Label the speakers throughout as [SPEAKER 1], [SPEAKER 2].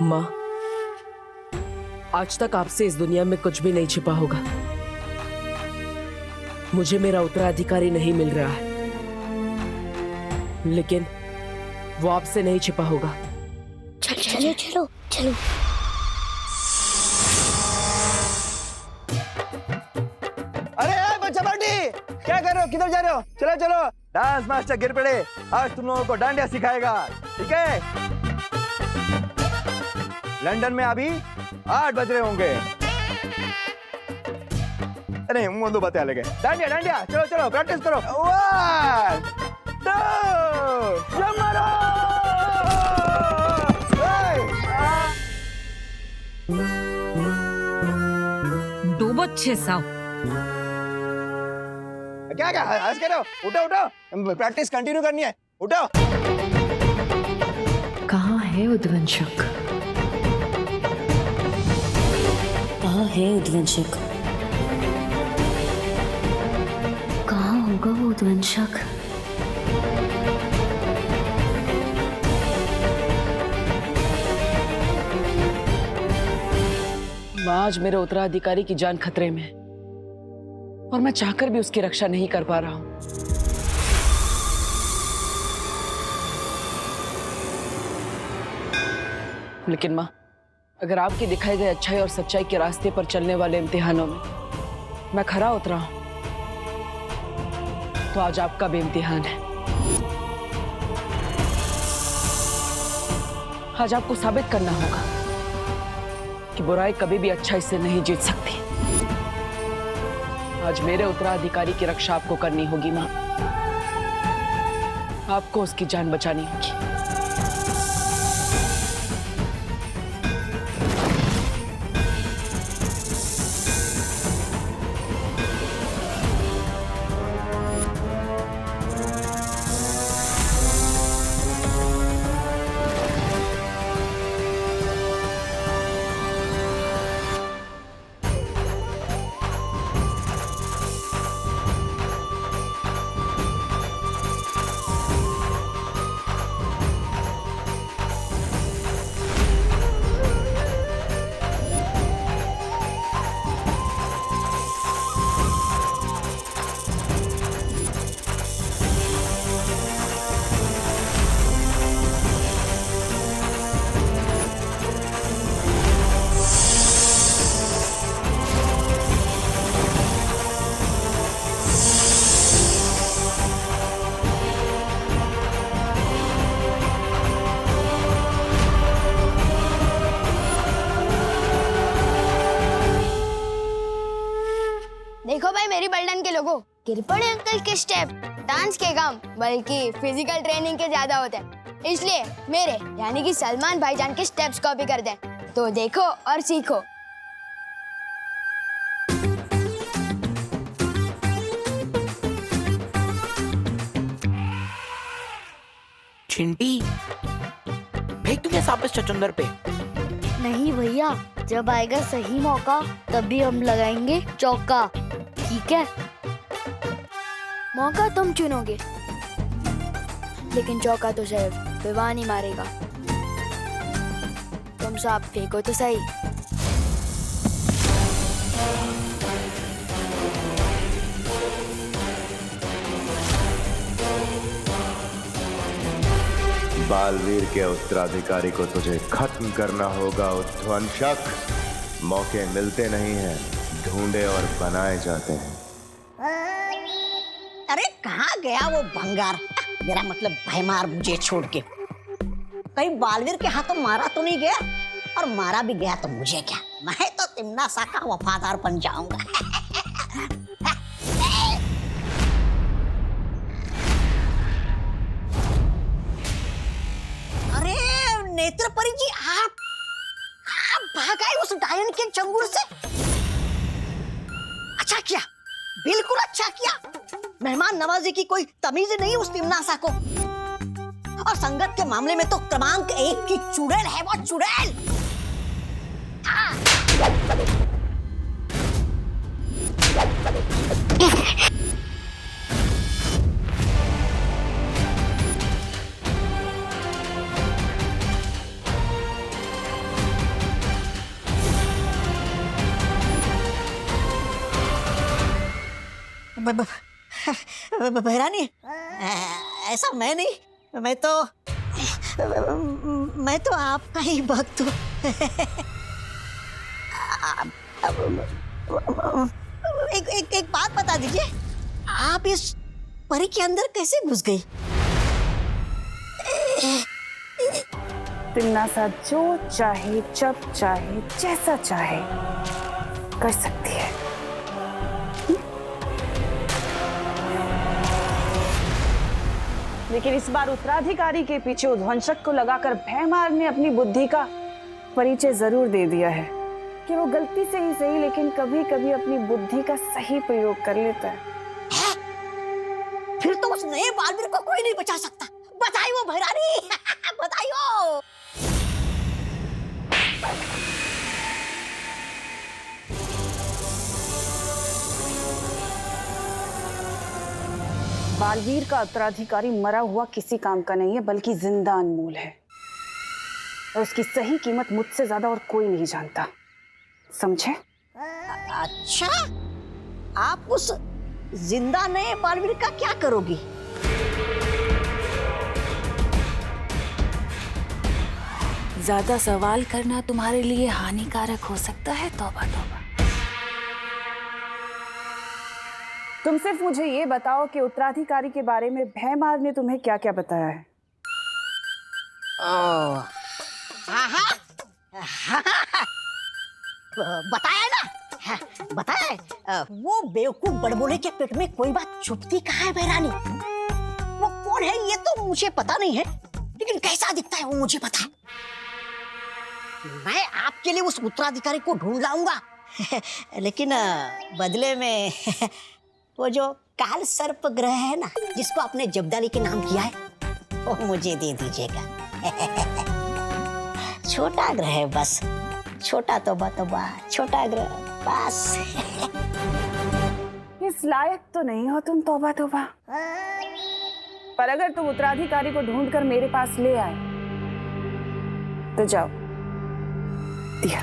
[SPEAKER 1] माँ, आज तक आपसे इस दुनिया में कुछ भी नहीं छिपा होगा। मुझे मेरा उत्तराधिकारी नहीं मिल रहा है, लेकिन वो आपसे नहीं छिपा होगा।
[SPEAKER 2] चलो चलो चलो।
[SPEAKER 3] अरे बच्चा पार्टी, क्या कर रहे हो? किधर जा रहे हो? चलो चलो, डांस मास्टर गिर पड़े, आज तुम लोगों को डांडिया सिखाएगा, ठीक है? लंदन में अभी 8 बज रहे होंगे। अरे मुंह बातें अलग है। डांडिया डांडिया, चलो चलो प्रैक्टिस करो। 1 2 जंप मारो।
[SPEAKER 4] डूबो 600।
[SPEAKER 3] क्या क्या हंस कर रहे हो? उठो उठो, प्रैक्टिस कंटिन्यू करनी है, उठो।
[SPEAKER 5] कहाँ है उद्वंशक?
[SPEAKER 2] कहाँ है उद्वंशक? कहाँ होगा वो उद्वंशक?
[SPEAKER 1] आज मेरे उत्तराधिकारी की जान खतरे में है और मैं चाहकर भी उसकी रक्षा नहीं कर पा रहा हूं। लेकिन माँ, अगर आपके दिखाए गए अच्छाई और सच्चाई के रास्ते पर चलने वाले इम्तिहानों में मैं खरा उतरा हूं, तो आज आपका भी इम्तिहान है। आज आपको साबित करना होगा कि बुराई कभी भी अच्छाई से नहीं जीत सकती। आज मेरे उत्तराधिकारी की रक्षा आपको करनी होगी माँ। आपको उसकी जान बचानी होगी।
[SPEAKER 6] देखो भाई मेरी बल्डन के लोगों, गिर पड़े अंकल के स्टेप डांस के काम बल्कि फिजिकल ट्रेनिंग के ज्यादा होते हैं, इसलिए मेरे यानी कि सलमान भाईजान के स्टेप्स कॉपी कर दे। तो देखो और सीखो।
[SPEAKER 7] चिंटी, फेंक तुझे सापिस चचुंदर पे।
[SPEAKER 2] नहीं भैया, जब आएगा सही मौका तभी हम लगाएंगे चौका, ठीक है?
[SPEAKER 6] मौका तुम चुनोगे, लेकिन चौका तो सिर्फ विवान ही मारेगा। तुम सब फेंको तो सही।
[SPEAKER 8] बालवीर के उत्तराधिकारी को तुझे खत्म करना होगा उद्वंशक। मौके मिलते नहीं हैं, ढूंढे और बनाए जाते हैं।
[SPEAKER 9] अरे कहाँ गया वो भंगार? मेरा मतलब भयमार मुझे छोड़ के कहीं बालवीर के हाथों मारा तो नहीं गया, और मारा भी गया तो मुझे क्या, मैं तो तिम्ना सा का वफादार बन जाऊंगा। अरे नेत्रपरी जी, आप भाग आए उस डायन के चंगुल से। अच्छा किया, बिल्कुल अच्छा किया। मेहमान नवाजी की कोई तमीज नहीं उस तिमनासा को, और संगत के मामले में तो क्रमांक 1 की चुड़ैल है वो, चुड़ैल। भैरानी, ऐसा मैं नहीं, मैं तो आपका ही भक्त हूँ। एक बात बता दीजिए, आप इस परी के अंदर कैसे घुस गई?
[SPEAKER 1] तिमनासा जो चाहे, जब चाहे, जैसा चाहे कर सकती है। लेकिन इस बार उत्तराधिकारी के पीछे उद्वंशक को लगाकर भैमार ने अपनी बुद्धि का परिचय जरूर दे दिया है कि वो गलती से ही सही, लेकिन कभी कभी अपनी बुद्धि का सही प्रयोग कर लेता है।
[SPEAKER 9] फिर तो उस नए बालवीर को कोई नहीं बचा सकता। बताइयो भैरानी, बताइयो।
[SPEAKER 1] बालवीर का उत्तराधिकारी मरा हुआ किसी काम का नहीं है, बल्कि जिंदा अनमोल है, और उसकी सही कीमत मुझसे ज्यादा और कोई नहीं जानता, समझे?
[SPEAKER 9] अच्छा, आप उस जिंदा नए बालवीर का क्या करोगी?
[SPEAKER 10] ज्यादा सवाल करना तुम्हारे लिए हानिकारक हो सकता है। तौबा तौबा।
[SPEAKER 1] तुम सिर्फ मुझे ये बताओ कि उत्तराधिकारी के बारे में भैमार ने तुम्हें क्या क्या बताया है?
[SPEAKER 9] बताया ना, बताया है। वो बेवकूफ बड़बोले के पेट में कोई बात छुपती कहाँ है भैरानी? वो कौन है ये तो मुझे पता नहीं है, लेकिन कैसा दिखता है वो मुझे पता है। मैं आपके लिए उस उत्तराधिकारी को ढूंढ लाऊंगा, लेकिन बदले में वो जो काल सर्प ग्रह है ना, जिसको आपने जब्दाली के नाम किया है, वो मुझे दे दीजिएगा। छोटा ग्रह है बस, छोटा तौबा, छोटा ग्रह बस।
[SPEAKER 1] इस लायक तो नहीं हो तुम, तौबा तौबा। पर अगर तुम उत्तराधिकारी को ढूंढकर मेरे पास ले आए तो जाओ। दिया।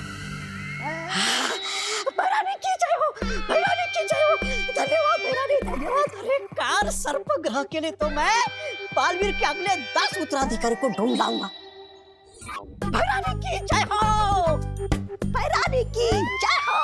[SPEAKER 9] भैरानी की जय हो, भैरानी की जय हो। धन्यवाद भैरानी, धन्यवाद। अरे कार सर्प ग्रह के लिए तो मैं बालवीर के अगले 10 उत्तराधिकारी को ढूंढ लाऊंगा। भैरानी की जय हो, भैरानी की जय हो।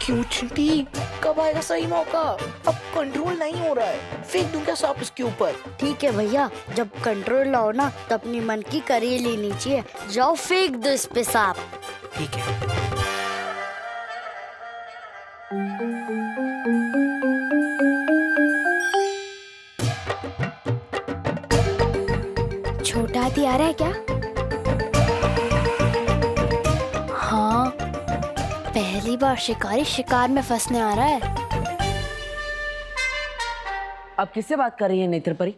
[SPEAKER 7] क्यों चिंटी, कब आएगा सही मौका? अब कंट्रोल नहीं हो रहा है, फेंक दूं क्या सांप इसके ऊपर?
[SPEAKER 2] ठीक है भैया, जब कंट्रोल लाओ ना तो अपनी मन की करी लेनी चाहिए। जाओ फेंक दो इस पे सांप।
[SPEAKER 7] ठीक है।
[SPEAKER 2] छोटा हाथी आ रहा है क्या? हाँ, पहली बार शिकारी शिकार में फंसने आ रहा है।
[SPEAKER 1] अब किससे बात कर रही है नेत्र परी?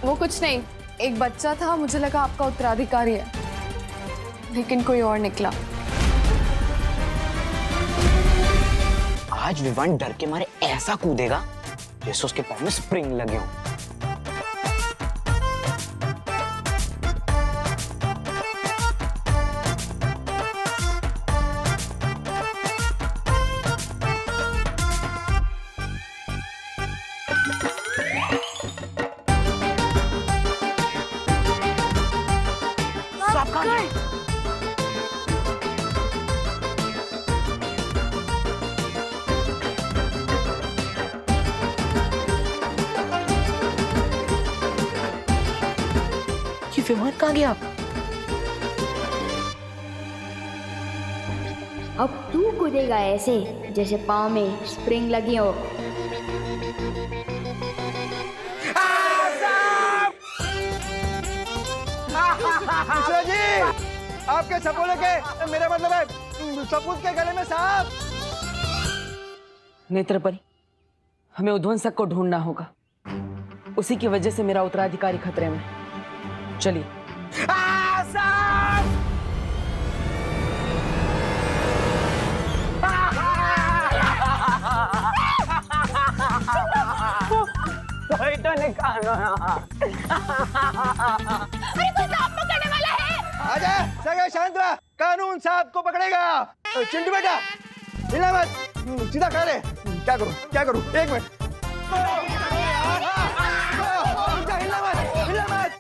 [SPEAKER 11] वो कुछ नहीं, एक बच्चा था, मुझे लगा आपका उत्तराधिकारी है, लेकिन कोई और निकला।
[SPEAKER 7] आज विवान डर के मारे ऐसा कूदेगा जैसे उसके पैर में स्प्रिंग लगे हो। विमान कहाँ गया?
[SPEAKER 2] अब तू कूदेगा ऐसे जैसे पाँव में स्प्रिंग लगी हो।
[SPEAKER 3] मिश्रा जी, आपके सपोले के, मेरा मतलब है सपूत के गले में सांप।
[SPEAKER 1] नेत्र परी, हमें उद्वंसक को ढूंढना होगा, उसी की वजह से मेरा उत्तराधिकारी खतरे में। चलिए।
[SPEAKER 3] वही तो निकालो ना।
[SPEAKER 6] अरे कोई सांप पकड़ने वाला है।
[SPEAKER 3] आजा सगे शांत रहा, कानून सांप को पकड़ेगा। चिंटू बेटा हिलना मत, सीधा खा ले। क्या करूं क्या करूं, एक मिनट। हिलना मत हिलना मत हिलना मत।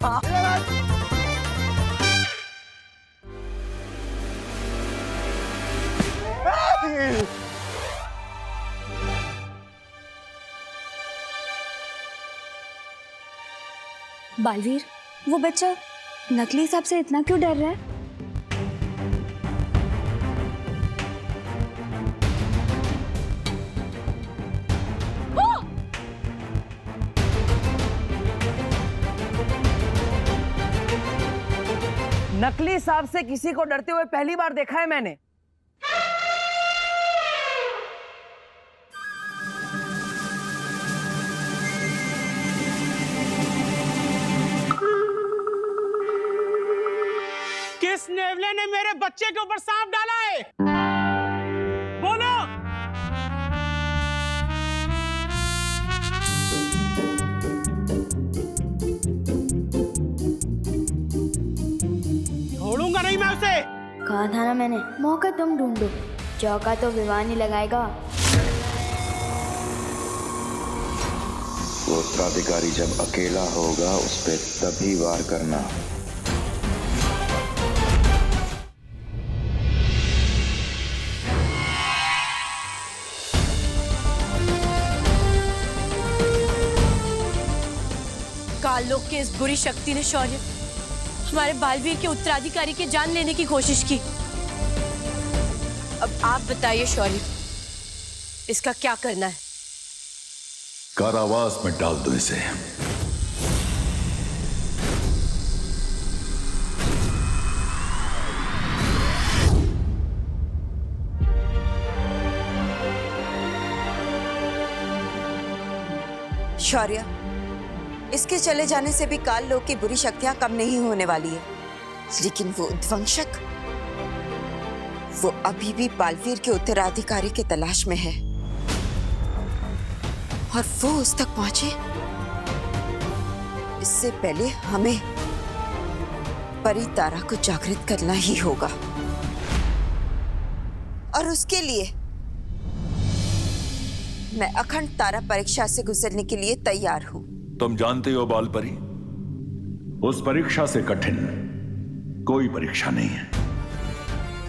[SPEAKER 1] बालवीर, वो बच्चा नकली सांप से इतना क्यों डर रहा है?
[SPEAKER 12] नकली सांप से किसी को डरते हुए पहली बार देखा है मैंने।
[SPEAKER 13] किस नेवले ने मेरे बच्चे के ऊपर सांप डाला है? बोलो। छोड़ूंगा नहीं मैं उसे।
[SPEAKER 2] कहा था ना मैंने, मौका तुम ढूंढो, चौका तो विवाह नहीं लगाएगा।
[SPEAKER 8] वो उत्तराधिकारी जब अकेला होगा उस पे तभी वार करना।
[SPEAKER 14] काललोक के इस बुरी शक्ति ने शौर्य हमारे बालवीर के उत्तराधिकारी की जान लेने की कोशिश की। अब आप बताइए शौर्य, इसका क्या करना है?
[SPEAKER 15] कारावास में डाल दो इसे।
[SPEAKER 16] शौर्य, इसके चले जाने से भी काल लोक की बुरी शक्तियां कम नहीं होने वाली है, लेकिन वो उद्वंशक, वो अभी भी बालवीर के उत्तराधिकारी की तलाश में है और वो उस तक पहुंचे इससे पहले हमें परी तारा को जागृत करना ही होगा। और उसके लिए मैं अखंड तारा परीक्षा से गुजरने के लिए तैयार हूं।
[SPEAKER 15] तुम जानते हो बालपरी, उस परीक्षा से कठिन कोई परीक्षा नहीं है।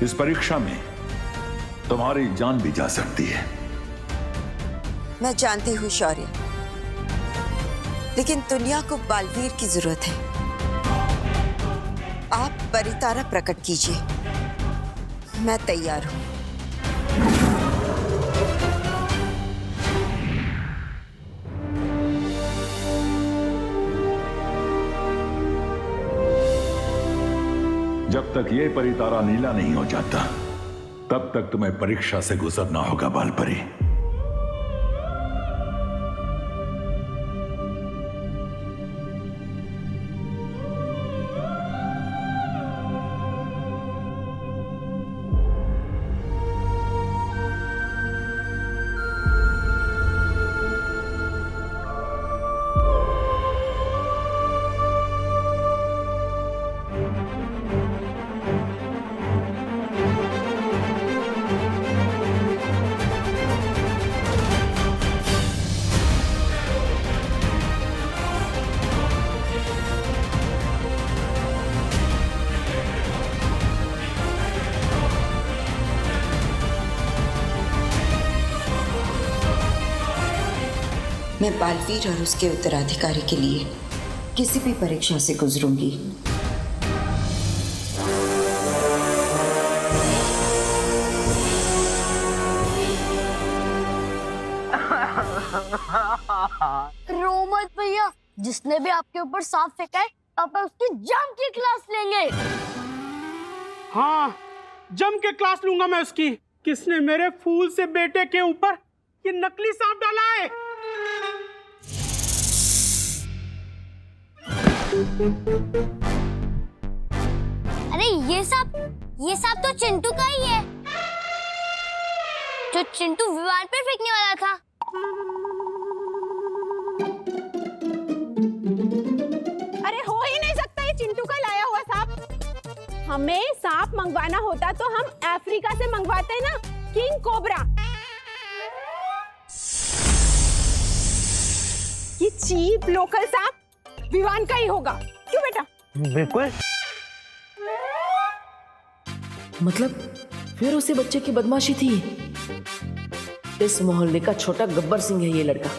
[SPEAKER 15] इस परीक्षा में तुम्हारी जान भी जा सकती है।
[SPEAKER 16] मैं जानती हूँ शौर्य, लेकिन दुनिया को बालवीर की जरूरत है। आप परितारा प्रकट कीजिए, मैं तैयार हूं।
[SPEAKER 15] जब तक ये परितारा नीला नहीं हो जाता तब तक तुम्हें परीक्षा से गुजरना होगा बालपरी।
[SPEAKER 16] मैं बालवीर और उसके उत्तराधिकारी के लिए किसी भी परीक्षा से गुजरूंगी।
[SPEAKER 2] रो मत भैया, जिसने भी आपके ऊपर सांप फेंका है आप उसकी जम की क्लास लेंगे।
[SPEAKER 13] हाँ, जम के क्लास लूंगा मैं उसकी। किसने मेरे फूल से बेटे के ऊपर ये नकली सांप डाला है?
[SPEAKER 6] अरे ये सांप तो चिंटू का ही है, जो चिंटू विमान पर फेंकने वाला था।
[SPEAKER 14] हमें सांप मंगवाना होता तो हम अफ्रीका से मंगवाते ना, किंग कोबरा। ये चीप लोकल सांप विवान का ही होगा, क्यों बेटा?
[SPEAKER 12] बिल्कुल।
[SPEAKER 7] मतलब फिर उसी बच्चे की बदमाशी थी। इस मोहल्ले का छोटा गब्बर सिंह है ये लड़का।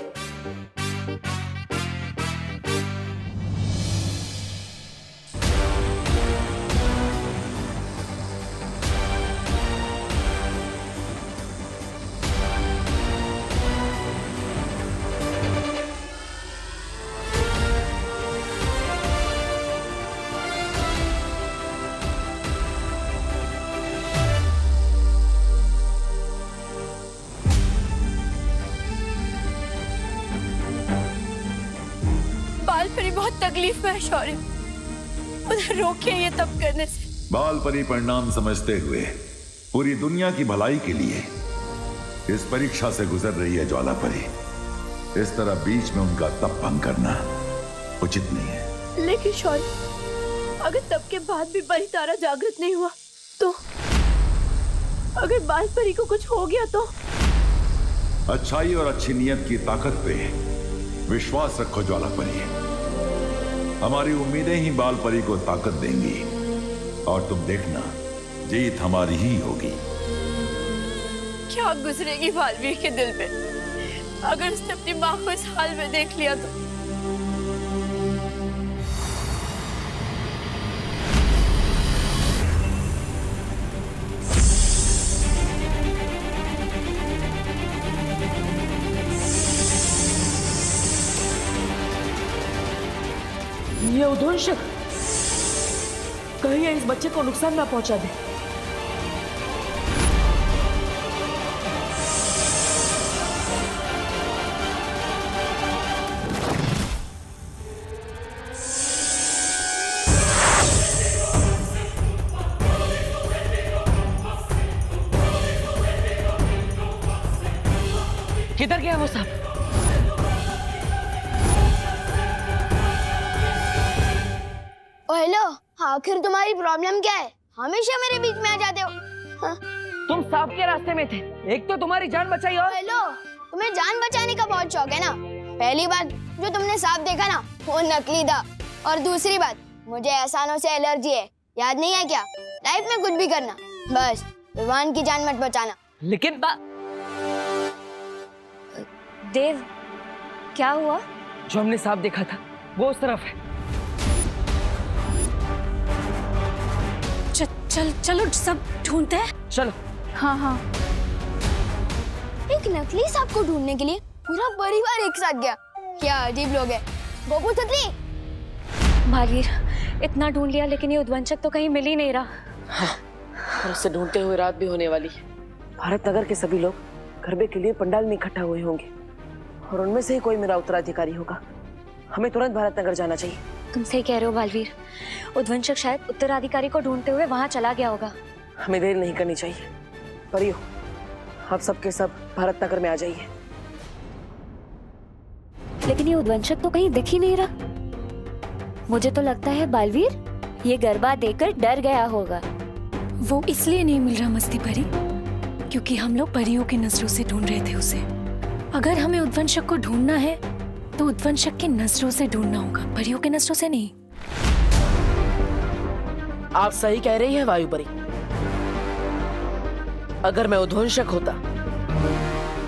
[SPEAKER 14] बालपरी बहुत तकलीफ में है शौर्य, उन्हें रोकिए ये तब करने से।
[SPEAKER 15] बाल परी परिणाम समझते हुए पूरी दुनिया की भलाई के लिए इस परीक्षा से गुजर रही है ज्वाला परी। इस तरह बीच में उनका तप भंग करना उचित नहीं है।
[SPEAKER 14] लेकिन शौर्य, अगर तब के बाद भी परी तारा जागृत नहीं हुआ तो, अगर बाल परी को कुछ हो गया तो?
[SPEAKER 15] अच्छाई और अच्छी नियत की ताकत पे विश्वास रखो ज्वाला परी। हमारी उम्मीदें ही बाल परी को ताकत देंगी और तुम देखना जीत हमारी ही होगी।
[SPEAKER 14] क्या गुजरेगी बालवीर के दिल पे अगर उसने अपनी माँ को इस हाल में देख लिया तो?
[SPEAKER 7] ये उद्वंशक कहीं इस बच्चे को नुकसान ना पहुंचा दे। किधर गया वो सांप?
[SPEAKER 6] हेलो, आखिर तुम्हारी प्रॉब्लम क्या है? हमेशा मेरे बीच में आ जाते हो। हाँ?
[SPEAKER 12] तुम सांप के रास्ते में थे, एक तो तुम्हारी जान बचाई और
[SPEAKER 6] हेलो, तुम्हें जान बचाने का बहुत शौक है ना? पहली बात जो तुमने सांप देखा ना, वो नकली था, और दूसरी बात मुझे एहसानों से एलर्जी है, याद नहीं है क्या? लाइफ में कुछ भी करना, बस विवान की जान मत बचाना।
[SPEAKER 12] लेकिन
[SPEAKER 1] देव, क्या हुआ?
[SPEAKER 12] जो हमने सांप देखा था वो उस तरफ है।
[SPEAKER 14] चलो सब ढूंढते हैं।
[SPEAKER 12] चलो।
[SPEAKER 14] हाँ हाँ।
[SPEAKER 6] एक नकली सांप को ढूंढने के लिए पूरा परिवार एक साथ गया। क्या अजीब लोग हैं। गोपू छतरी।
[SPEAKER 1] बालवीर, इतना ढूंढ लिया लेकिन ये उद्वंशक तो कहीं मिल ही नहीं रहा।
[SPEAKER 7] हाँ, और उसे ढूंढते हुए रात भी होने वाली है। भारत नगर के सभी लोग गरबे के लिए पंडाल में इकट्ठा हुए होंगे और उनमें से ही कोई मेरा उत्तराधिकारी होगा। हमें तुरंत भारत नगर जाना चाहिए।
[SPEAKER 1] तुम सही कह रहे हो बालवीर, उद्वंशक शायद उत्तराधिकारी को ढूंढते हुए वहां चला गया होगा।
[SPEAKER 7] हमें देर नहीं करनी चाहिए। परियो, आप सबके सब भारत नगर में आ जाइए।
[SPEAKER 1] लेकिन ये उद्वंशक तो कहीं दिख ही नहीं रहा। मुझे तो लगता है बालवीर ये गरबा देखकर डर गया होगा।
[SPEAKER 14] वो इसलिए नहीं मिल रहा मस्ती परी क्योंकि हम लोग परियों की नजरों से ढूंढ रहे थे उसे। अगर हमें उद्वंशक को ढूंढना है तो उद्वंशक की नजरों से ढूंढना होगा, परियों की नजरों से नहीं।
[SPEAKER 7] आप सही कह रही हैं वायु परी। अगर मैं उद्वंशक होता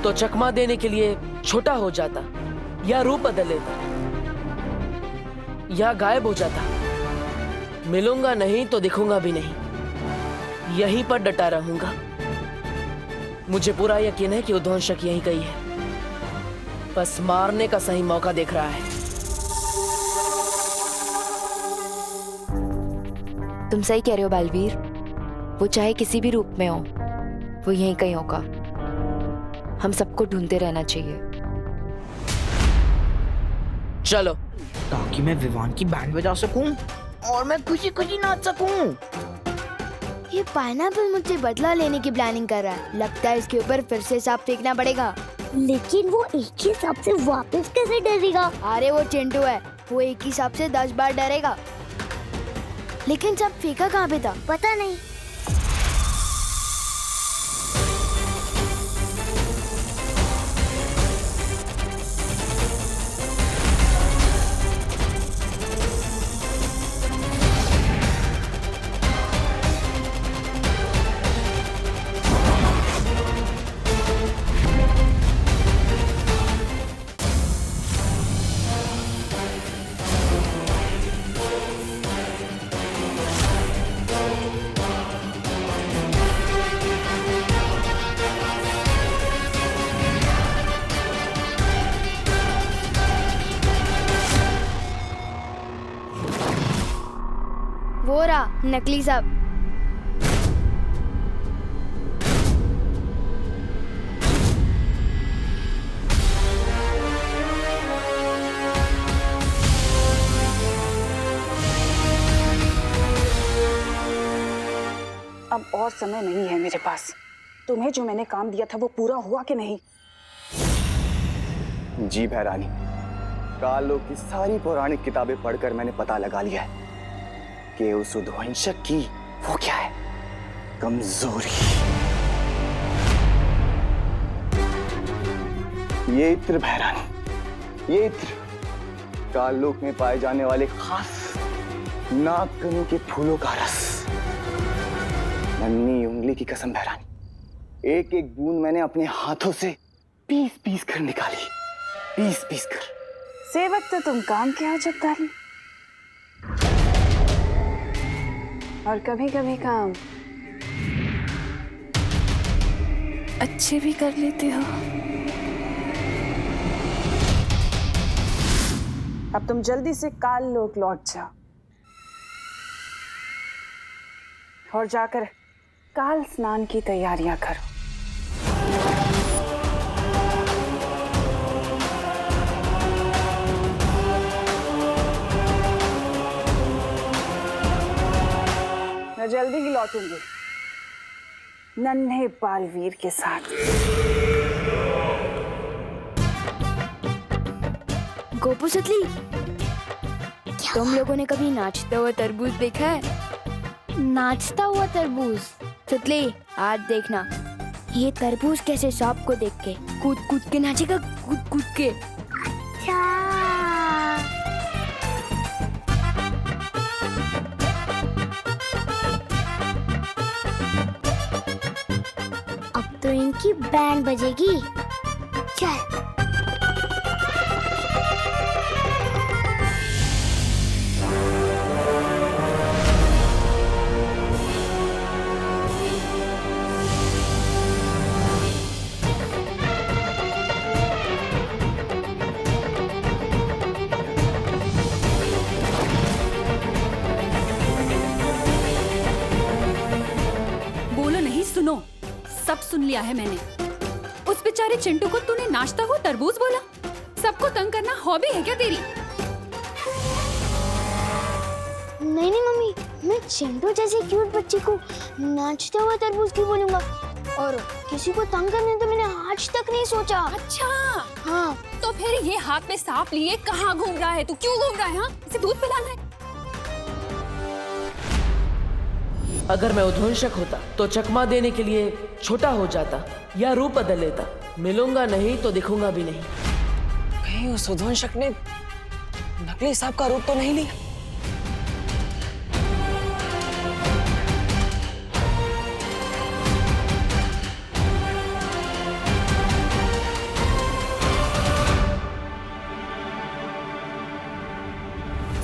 [SPEAKER 7] तो चकमा देने के लिए छोटा हो जाता या रूप बदल लेता या गायब हो जाता। मिलूंगा नहीं तो दिखूंगा भी नहीं, यहीं पर डटा रहूंगा। मुझे पूरा यकीन है कि उद्वंशक यहीं कहीं है, बस मारने का सही मौका देख रहा है।
[SPEAKER 1] तुम सही कह रहे हो बालवीर, वो चाहे किसी भी रूप में हो, वो यहीं कहीं होगा। हम सबको ढूंढते रहना चाहिए।
[SPEAKER 7] चलो,
[SPEAKER 17] ताकि मैं विवान की बैंड बजा सकूं और मैं खुशी खुशी नाच सकूं।
[SPEAKER 6] ये पाइनएप्पल मुझसे बदला लेने की प्लानिंग कर रहा है। लगता है इसके ऊपर फिर से सांप फेंकना पड़ेगा।
[SPEAKER 18] लेकिन वो एक ही सांप से वापस कैसे डरेगा?
[SPEAKER 6] अरे वो चिंटू है, वो एक ही सांप से 10 बार डरेगा।
[SPEAKER 2] लेकिन सब फेंका कहाँ पे था?
[SPEAKER 18] पता नहीं।
[SPEAKER 2] वो रहा नकली सांप।
[SPEAKER 1] अब और समय नहीं है मेरे पास। तुम्हें जो मैंने काम दिया था वो पूरा हुआ कि नहीं?
[SPEAKER 3] जी भैरानी, काल लोक की सारी पौराणिक किताबें पढ़कर मैंने पता लगा लिया है कि उस उद्वंशक की वो क्या है, कमजोरी। ये इत्र भैरानी, ये इत्र काल लोक में पाए जाने वाले खास नागकनी के फूलों का रस। नन्ही उंगली की कसम भैरानी, एक एक बूंद मैंने अपने हाथों से पीस पीस कर निकाली, पीस पीस कर।
[SPEAKER 1] सेवक तो तुम काम के हो जब्दारी, और कभी कभी काम
[SPEAKER 14] अच्छे भी कर लेते हो।
[SPEAKER 1] अब तुम जल्दी से काल लोक लौट जाओ और जाकर काल स्नान की तैयारियां करो। मैं जल्दी ही लौटूंगी नन्हे बालवीर के साथ।
[SPEAKER 2] गोपू सुतली, तुम लोगों ने कभी नाचता हुआ तरबूज देखा है? नाचता हुआ तरबूज? सुतली, आज देखना ये तरबूज कैसे सांप को देख के कूद कूद के नाचेगा, कूद कूद के।
[SPEAKER 18] अब तो इनकी बैंड बजेगी। चल।
[SPEAKER 10] सुनो, सब सुन लिया है मैंने। उस बेचारे चिंटू को तूने नाचता हुआ तरबूज बोला? सबको तंग करना हॉबी है क्या तेरी?
[SPEAKER 6] नहीं नहीं मम्मी, मैं चिंटू जैसे क्यूट बच्चे को नाचता हुआ तरबूज क्यों बोलूंगा? और किसी को तंग करने तो मैंने आज तक नहीं सोचा।
[SPEAKER 10] अच्छा
[SPEAKER 6] हाँ,
[SPEAKER 10] तो फिर ये हाथ में सांप लिए कहाँ घूम रहा है? तू क्यों घूम रहा है? हाँ, इसे दूध पिलाना है।
[SPEAKER 7] अगर मैं उद्वंशक होता तो चकमा देने के लिए छोटा हो जाता या रूप बदल लेता। मिलूंगा नहीं तो दिखूंगा भी नहीं।
[SPEAKER 12] कहीं उस उद्वंशक ने नकली सांप का रूप तो नहीं लिया?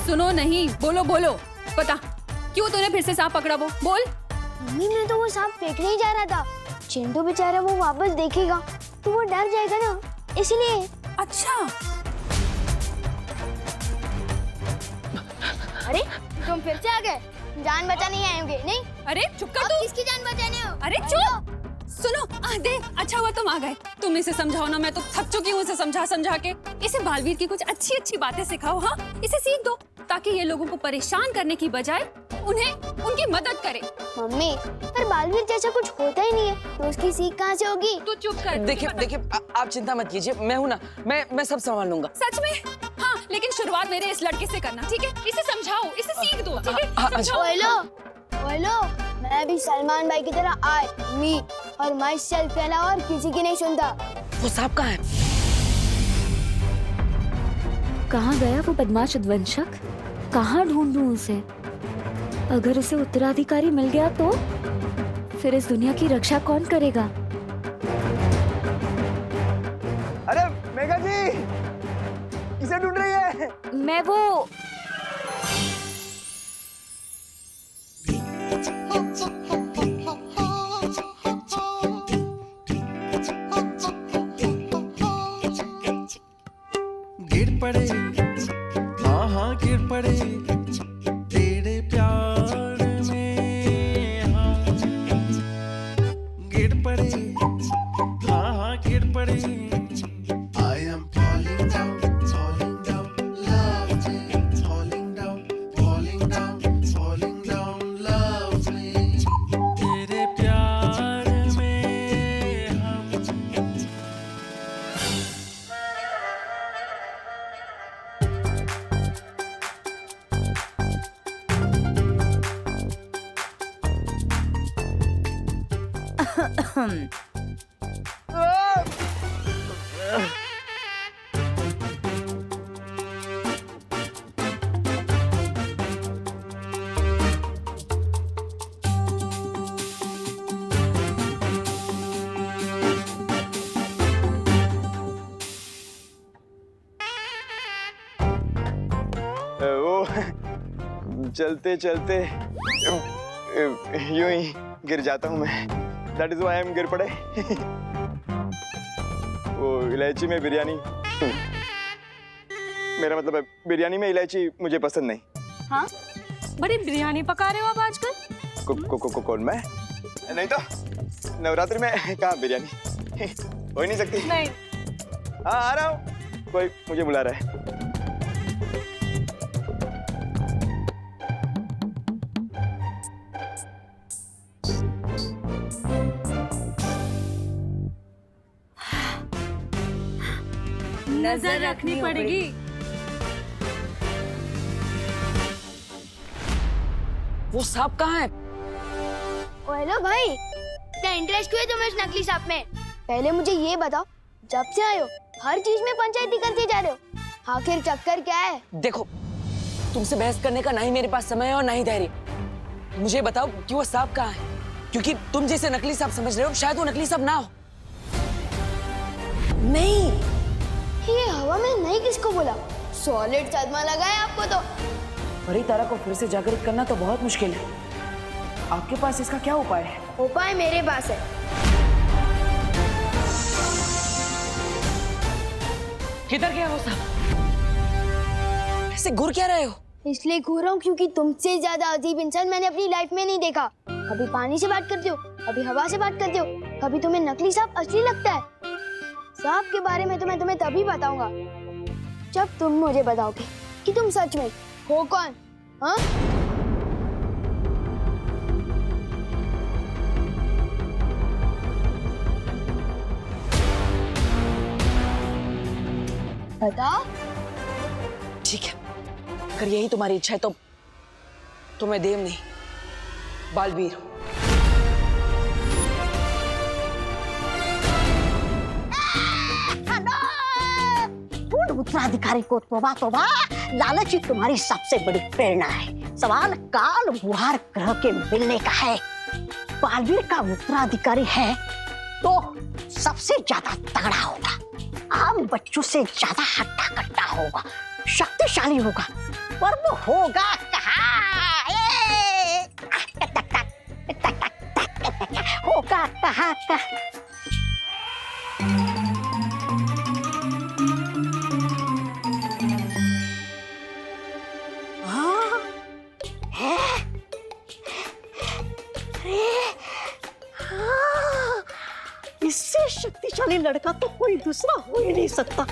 [SPEAKER 10] सुनो नहीं, बोलो बोलो, पता क्यों तूने फिर से सांप पकड़ा? वो बोल।
[SPEAKER 6] मम्मी, मैं तो वो सांप फेंकने ही जा रहा था। चिंटू बेचारा वो वापस देखेगा तो वो डर जाएगा ना, इसलिए।
[SPEAKER 10] अच्छा।
[SPEAKER 6] अरे तुम फिर से आ गए? जान बचाने ही आए होंगे, नहीं?
[SPEAKER 10] अरे चुप कर तू।
[SPEAKER 6] किसकी जान बचाने हो?
[SPEAKER 10] अरे चुप। सुनो, देख, अच्छा हुआ तुम आ गए। तुम इसे समझाओ ना, मैं तो थक चुकी हूँ इसे समझा समझा के। इसे बालवीर की कुछ अच्छी अच्छी बातें सिखाओ। हाँ, इसे सीख दो ताकि ये लोगों को परेशान करने की बजाय उन्हें उनकी मदद करे।
[SPEAKER 6] मम्मी, पर बालवीर जैसा कुछ होता ही नहीं है तो उसकी सीख कहाँ से होगी?
[SPEAKER 10] तू चुप कर।
[SPEAKER 12] देखिए आप चिंता मत कीजिए, मैं हूँ ना, मैं सब संभाल लूंगा।
[SPEAKER 10] सच में? हाँ, लेकिन शुरुआत मेरे इस लड़के से करना, ठीक है? इसे समझाओ, इसे सीख दो, ठीक है? समझाओ।
[SPEAKER 6] बोलो, मैं भी सलमान भाई की तरह आई मी और माई सेल्फ के अलावा और किसी की नहीं सुनता।
[SPEAKER 12] वो सांप कहाँ है?
[SPEAKER 2] कहाँ गया वो बदमाश उद्वंशक? कहाँ ढूंढूं उसे? अगर उसे उत्तराधिकारी मिल गया तो फिर इस दुनिया की रक्षा कौन करेगा?
[SPEAKER 3] अरे मेघा जी, किसे ढूंढ रही है?
[SPEAKER 2] मैं वो
[SPEAKER 19] गिर पड़े, हाँ हाँ गिर पड़े तेरे प्यार में, हाँ गिर पड़े, हाँ हाँ गिर पड़े। I am falling down, love me, falling down, love me, तेरे प्यार में हम।
[SPEAKER 3] वो चलते चलते यूं ही गिर जाता हूँ मैं। That is why I am गिर पड़े। वो इलायची में बिरयानी, मेरा मतलब है बिरयानी में इलायची मुझे पसंद नहीं।
[SPEAKER 11] हाँ, बड़ी बिरयानी पका रहे हो आप आजकल?
[SPEAKER 3] कौन मैं? नहीं तो नवरात्रि में कहाँ बिरयानी हो ही नहीं सकती।
[SPEAKER 11] नहीं।
[SPEAKER 3] हाँ आ रहा हूँ, कोई मुझे बुला रहा है।
[SPEAKER 11] नजर रखनी पड़ेगी।
[SPEAKER 12] वो सांप कहाँ है?
[SPEAKER 6] हेलो भाई, इतना इंटरेस्ट क्यों है तुम्हें इस नकली सांप में? पहले मुझे ये बताओ, जब से आए हो हर चीज में पंचायती करते जा रहे हो, आखिर चक्कर क्या है?
[SPEAKER 12] देखो, तुमसे बहस करने का ना ही मेरे पास समय है और ना ही धैर्य। मुझे बताओ कि वो सांप कहाँ है, क्योंकि तुम जैसे नकली सांप समझ रहे हो, शायद वो नकली सांप ना हो। नहीं,
[SPEAKER 6] ये हवा में नहीं किसको बोला? सॉलिड सदमा लगा है आपको तो।
[SPEAKER 12] परी तारा को फिर से जागृत करना तो बहुत मुश्किल है। आपके पास इसका क्या उपाय है?
[SPEAKER 6] उपाय मेरे पास है।
[SPEAKER 12] किधर गया वो सांप? ऐसे घूर क्या रहे हो?
[SPEAKER 6] इसलिए घूर रहा हूँ क्योंकि तुमसे ज्यादा अजीब इंसान मैंने अपनी लाइफ में नहीं देखा। कभी पानी से बात करते हो, कभी हवा से बात करते हो, कभी तुम्हें नकली सांप असली लगता है। सांप के बारे में तो मैं तुम्हें तभी बताऊंगा जब तुम मुझे बताओगे कि तुम सच में हो कौन। हाँ? बताओ।
[SPEAKER 12] ठीक है, अगर यही तुम्हारी इच्छा है तो मैं देव नहीं, बालवीर हूँ।
[SPEAKER 9] उत्तराधिकारी को तोबा तोबा, लालच ही तुम्हारी सबसे बड़ी प्रेरणा है। सवाल काल बुहार ग्रह के मिलने का है। बालवीर का उत्तराधिकारी है तो सबसे ज्यादा तगड़ा होगा, आम बच्चों से ज्यादा हट्टा कट्टा होगा, शक्तिशाली होगा, पर वो होगा कहाँ? होगा कहाँ का? इससे शक्तिशाली लड़का तो कोई दूसरा हो ही नहीं सकता।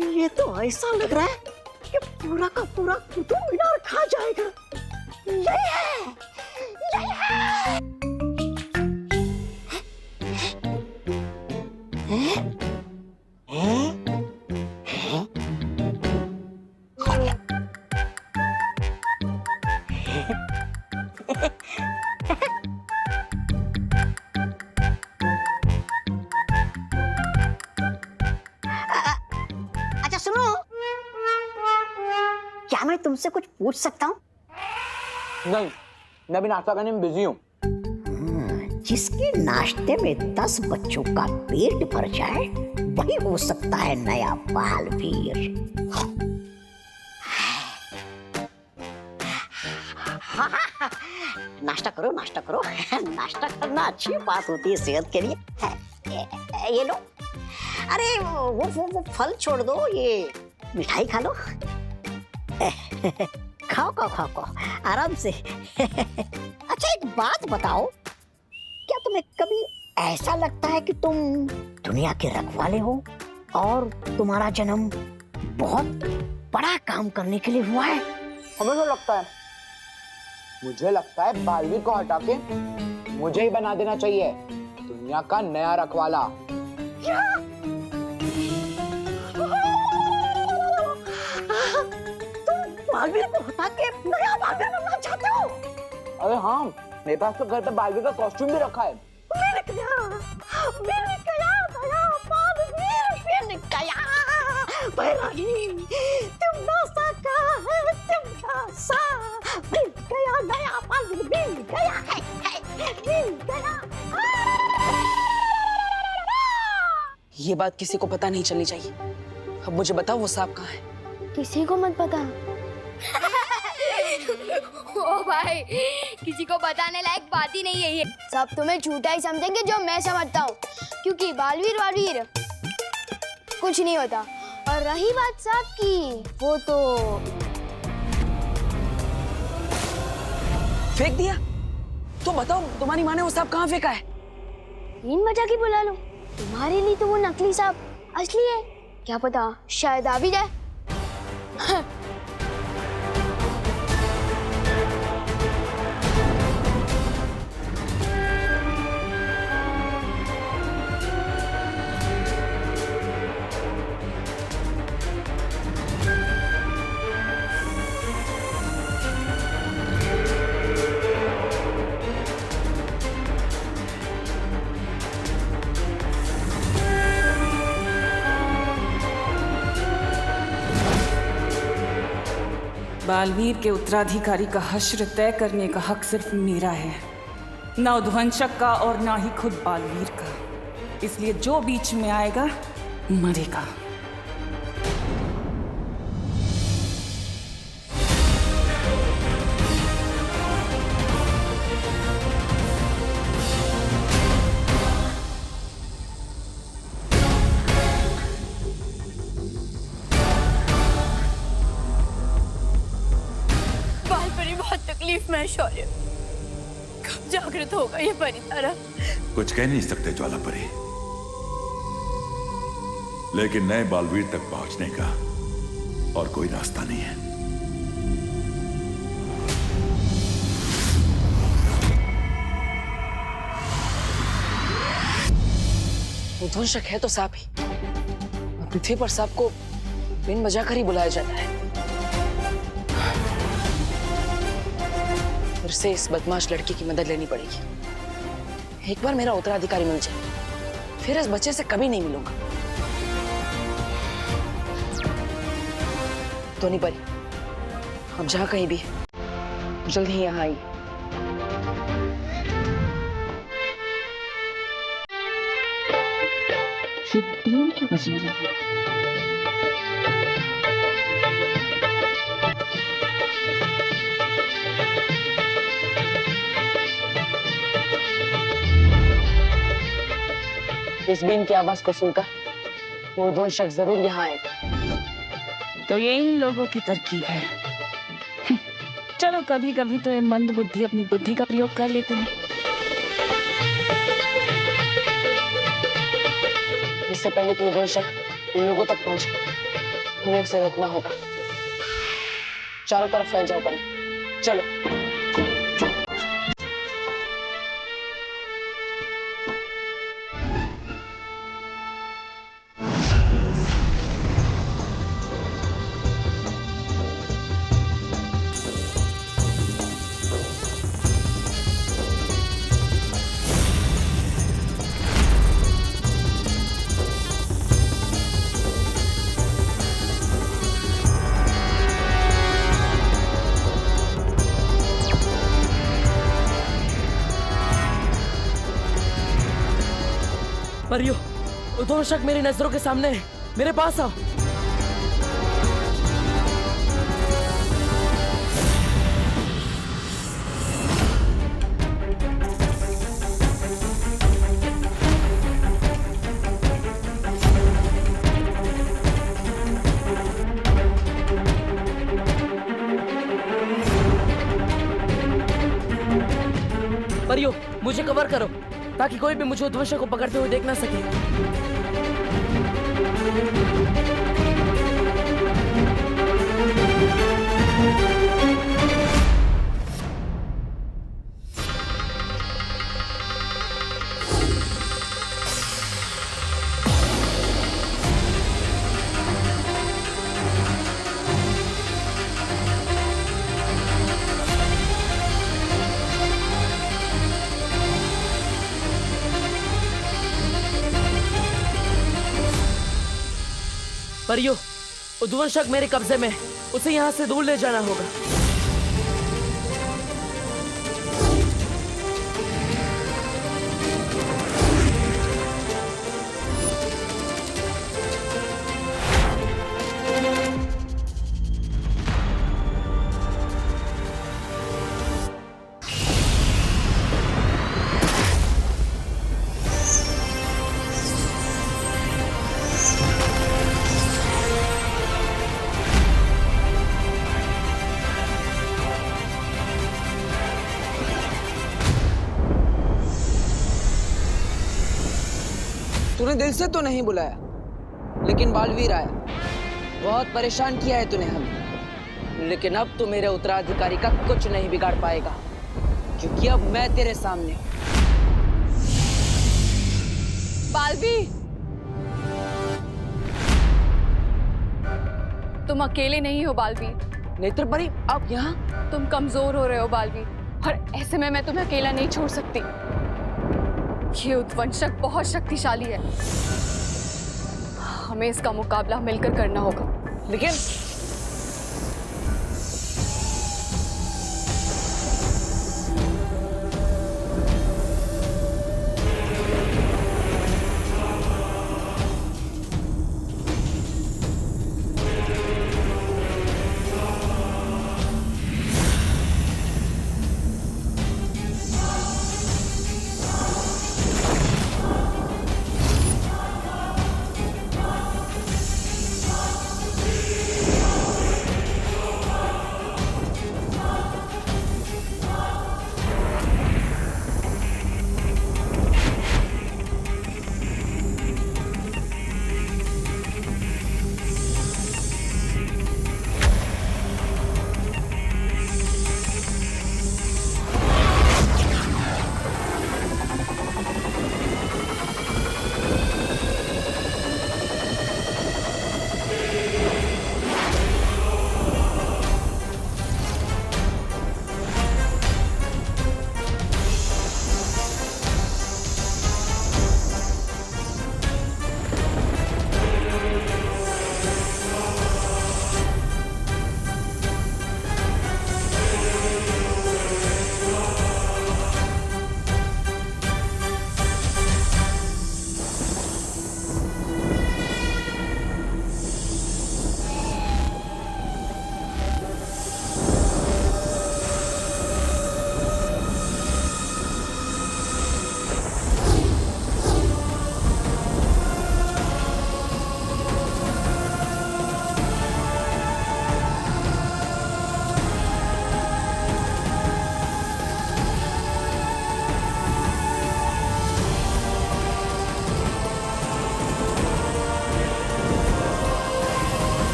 [SPEAKER 9] ये तो ऐसा लग रहा है कि पूरा का पूरा कुतुब मीनार खा जाएगा। यही है, यही है। हैं? हैं? हैं? क्या मैं तुमसे कुछ पूछ सकता हूँ?
[SPEAKER 17] नहीं, मैं भी नाश्ता करने में बिजी हूँ।
[SPEAKER 9] जिसके नाश्ते में 10 बच्चों का पेट भर जाए वही हो सकता है नया बालवीर। नाश्ता करो, नाश्ता करो। नाश्ता करना अच्छी बात होती है सेहत के लिए। ये लो। अरे वो फल छोड़ दो, ये मिठाई खा लो। खाओ खाओ खाओ खाओ आराम से। अच्छा एक बात बताओ, क्या तुम्हें कभी ऐसा लगता है कि तुम दुनिया के रखवाले हो और तुम्हारा जन्म बहुत बड़ा काम करने के लिए हुआ है?
[SPEAKER 17] हमें तो लगता है, मुझे लगता है बालवीर को हटा के मुझे ही बना देना चाहिए दुनिया का नया रखवाला।
[SPEAKER 9] क्या? तुम बालवीर को हटा के नया बालवीर बनना चाहते हो?
[SPEAKER 17] अरे हाँ, मेरे पास तो घर पे बालवीर का कॉस्ट्यूम भी रखा है।
[SPEAKER 12] ये बात किसी को पता नहीं चलनी चाहिए। अब मुझे बताओ वो सांप कहाँ है?
[SPEAKER 6] किसी को मत पता। ओ भाई, किसी को बताने लायक बात ही नहीं है ये। सब तुम्हें झूठा ही समझेंगे जो मैं समझता हूँ, क्योंकि बालवीर कुछ नहीं होता। और रही बात सांप की, वो तो
[SPEAKER 12] फेंक दिया। तो बताओ तुम्हारी माँ ने वो सांप कहाँ फेंका है?
[SPEAKER 6] इन मजा की बुला लो। तुम्हारे लिए तो वो नकली सांप असली है, क्या पता शायद आ भी जाए।
[SPEAKER 1] बालवीर के उत्तराधिकारी का हश्र तय करने का हक सिर्फ मेरा है, न उद्वंशक का और ना ही खुद बालवीर का। इसलिए जो बीच में आएगा मरेगा।
[SPEAKER 2] तकलीफ में शौर्य, कब जागृत होगा ये परी तारा?
[SPEAKER 15] कुछ कह नहीं सकते ज्वाला परी, लेकिन नए बालवीर तक पहुंचने का और कोई रास्ता नहीं है।
[SPEAKER 12] उद्वंशक है तो सांप ही। पृथ्वी पर सांप को बिन वजह कर ही बुलाया जाता है। फिर से इस बदमाश लड़की की मदद लेनी पड़ेगी। एक बार मेरा उत्तराधिकारी मिल जाए, फिर इस बच्चे से कभी नहीं मिलूंगा। तो नहीं परी, अब जहाँ कहीं भी है जल्दी ही यहाँ आई। इस बीन की आवाज को सुनकर वो उद्वंशक जरूर यहाँ आएगा।
[SPEAKER 1] तो ये इन लोगों की तरकीब है। चलो कभी कभी तो ये मंद बुद्धि अपनी बुद्धि का प्रयोग कर लेते हैं।
[SPEAKER 12] इससे पहले कि उद्वंशक इन लोगों तक पहुंचे, हमें उसे रोकना होगा। चारों तरफ फैल जाओ परी, चलो।
[SPEAKER 7] परियो, उद्वंशक मेरी नजरों के सामने है, मेरे पास आओ। परियो, मुझे कवर करो ताकि कोई भी मुझे उद्वंशक को पकड़ते हुए देख ना सके। परियो, उद्वंशक मेरे कब्जे में है, उसे यहाँ से दूर ले जाना होगा।
[SPEAKER 12] तूने दिल से तो नहीं बुलाया, लेकिन बालवीर आया। बहुत परेशान किया है तूने हमें, लेकिन अब तो मेरे उत्तराधिकारी का कुछ नहीं बिगाड़ पाएगा, क्योंकि अब मैं तेरे सामने।
[SPEAKER 11] बालवीर, तुम अकेले नहीं हो बालवीर।
[SPEAKER 12] नेत्रपरी, आप यहाँ?
[SPEAKER 11] तुम कमजोर हो रहे हो बालवीर, और ऐसे में मैं तुम्हें अकेला नहीं छोड़ सकती। ये उद्वंशक बहुत शक्तिशाली है, हमें इसका मुकाबला मिलकर करना होगा।
[SPEAKER 12] लेकिन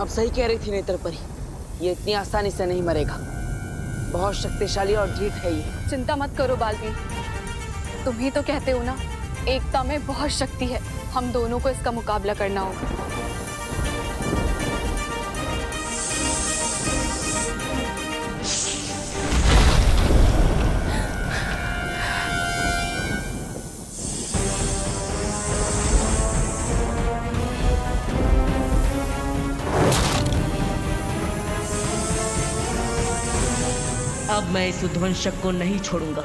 [SPEAKER 12] अब सही कह रही थी नेत्रपरी, ये इतनी आसानी से नहीं मरेगा। बहुत शक्तिशाली और दृढ़ है ये।
[SPEAKER 11] चिंता मत करो बालवीर, तुम ही तो कहते हो ना, एकता में बहुत शक्ति है। हम दोनों को इसका मुकाबला करना होगा।
[SPEAKER 7] अब मैं इस उद्वंशक को नहीं छोड़ूंगा।